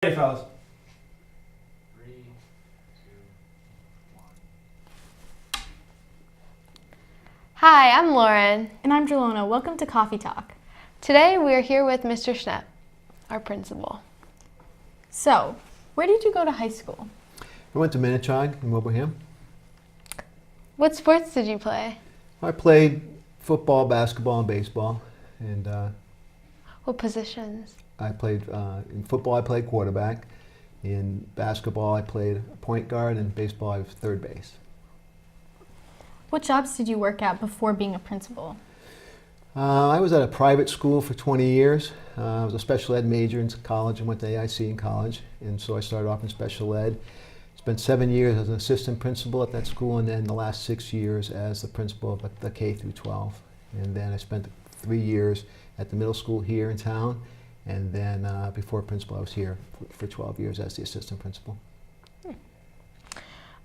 Hey, fellas. 3, 2, 1. Hi, I'm Lauren. And I'm Jelona. Welcome to Coffee Talk. Today we are here with Mr. Schnepp, our principal. So, where did you go to high school? I went to Minnetonka in Wilbraham. What sports did you play? I played football, basketball, and baseball. And What positions? I played in football. I played quarterback. In basketball, I played point guard. And baseball, I was third base. What jobs did you work at before being a principal? I was at a private school for 20 years. I was a special ed major in college and went to AIC in college. And so I started off in special ed. Spent 7 years as an assistant principal at that school, and then the last 6 years as the principal of the K through 12. And then I spent 3 years at the middle school here in town. And then before principal, I was here for 12 years as the assistant principal.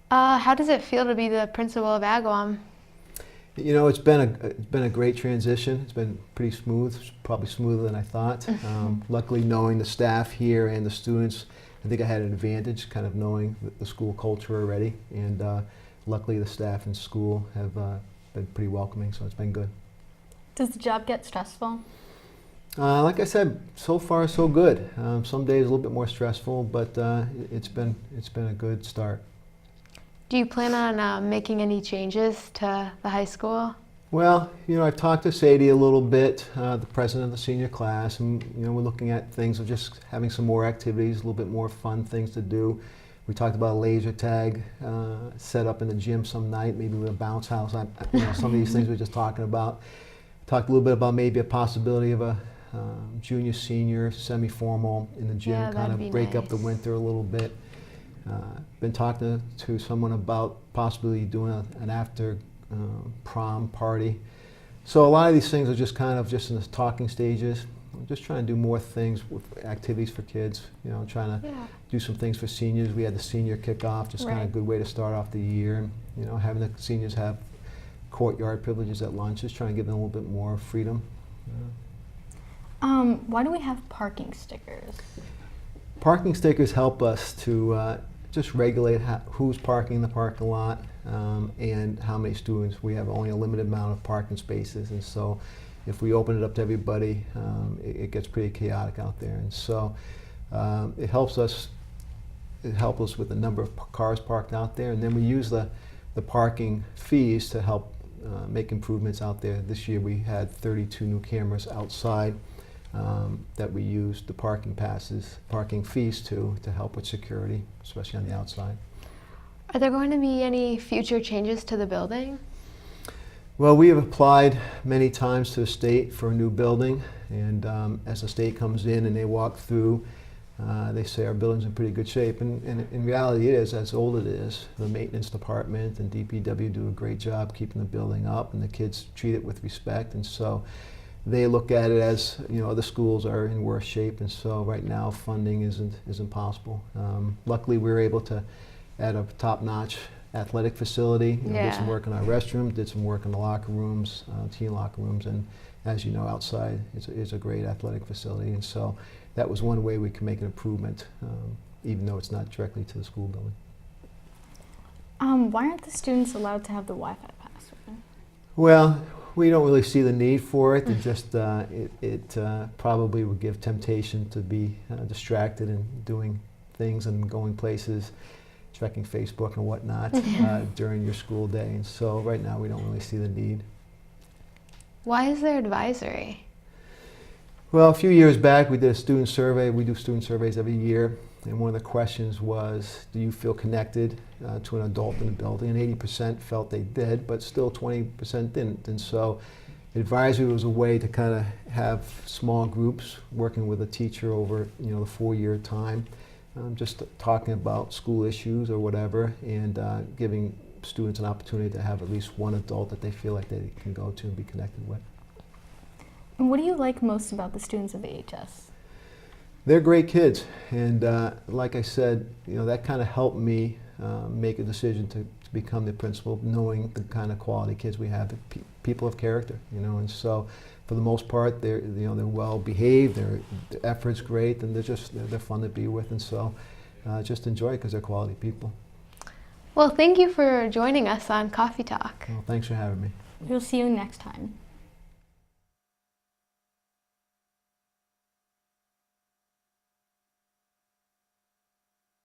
How does it feel to be the principal of Guam? You know, it's been a great transition. It's been pretty smooth, probably smoother than I thought. Luckily, knowing the staff here and the students, I think I had an advantage, kind of knowing the school culture already. And luckily, the staff in school have been pretty welcoming, so it's been good. Does the job get stressful? Like I said, so far so good. Some days a little bit more stressful, but it's been a good start. Do you plan on making any changes to the high school? Well, you know, I've talked to Sadie a little bit, the president of the senior class, and you know, we're looking at things of just having some more activities, a little bit more fun things to do. We talked about a laser tag set up in the gym some night, maybe with a bounce house. You know, some of these things we're just talking about. Talked a little bit about maybe a possibility of a junior senior semi-formal in the gym, Yeah, kind that'd of be break up the nice. winter a little bit. Been talking to someone about possibly doing an after prom party. So a lot of these things are just kind of just in the talking stages. I'm just trying to do more things with activities for kids. You know, trying to do some things for seniors. We had the senior kickoff, just kind of a good way to start off the year. And, you know, having the seniors have courtyard privileges at lunch, just trying to give them a little bit more freedom. Why do we have parking stickers? Parking stickers help us to just regulate who's parking in the parking lot and how many students. We have only a limited amount of parking spaces, and so if we open it up to everybody, it gets pretty chaotic out there. And so it helps us. It helps us with the number of cars parked out there, and then we use the parking fees to help make improvements out there. This year we had 32 new cameras outside. That we used the parking fees to help with security, especially on the outside. Are there going to be any future changes to the building? Well, we have applied many times to the state for a new building, and as the state comes in and they walk through, they say our building's in pretty good shape, and in reality it is, as old it is. The maintenance department and DPW do a great job keeping the building up, and the kids treat it with respect, and so they look at it as, you know, other schools are in worse shape, and so right now funding isn't possible. Luckily, we were able to add a top-notch athletic facility. You know, did some work in our restroom, did some work in the locker rooms, teen locker rooms, and as you know, outside is a great athletic facility, and so that was one way we can make an improvement, even though it's not directly to the school building. Why aren't the students allowed to have the Wi-Fi password? Well, we don't really see the need for it. It just it probably would give temptation to be distracted and doing things and going places, checking Facebook and whatnot during your school day. And so right now we don't really see the need. Why is there advisory? Well, a few years back we did a student survey. We do student surveys every year. And one of the questions was, do you feel connected to an adult in the building? And 80% felt they did, but still 20% didn't. And so advisory was a way to kind of have small groups working with a teacher over, you know, the 4-year time, just talking about school issues or whatever, and giving students an opportunity to have at least one adult that they feel like they can go to and be connected with. And what do you like most about the students of AHS? They're great kids, and like I said, you know, that kind of helped me make a decision to become the principal, knowing the kind of quality kids we have, people of character, you know, and so for the most part, they're they're well behaved. Their effort's great, and they're fun to be with, and so just enjoy it because they're quality people. Well, thank you for joining us on Coffee Talk. Well, thanks for having me. We'll see you next time.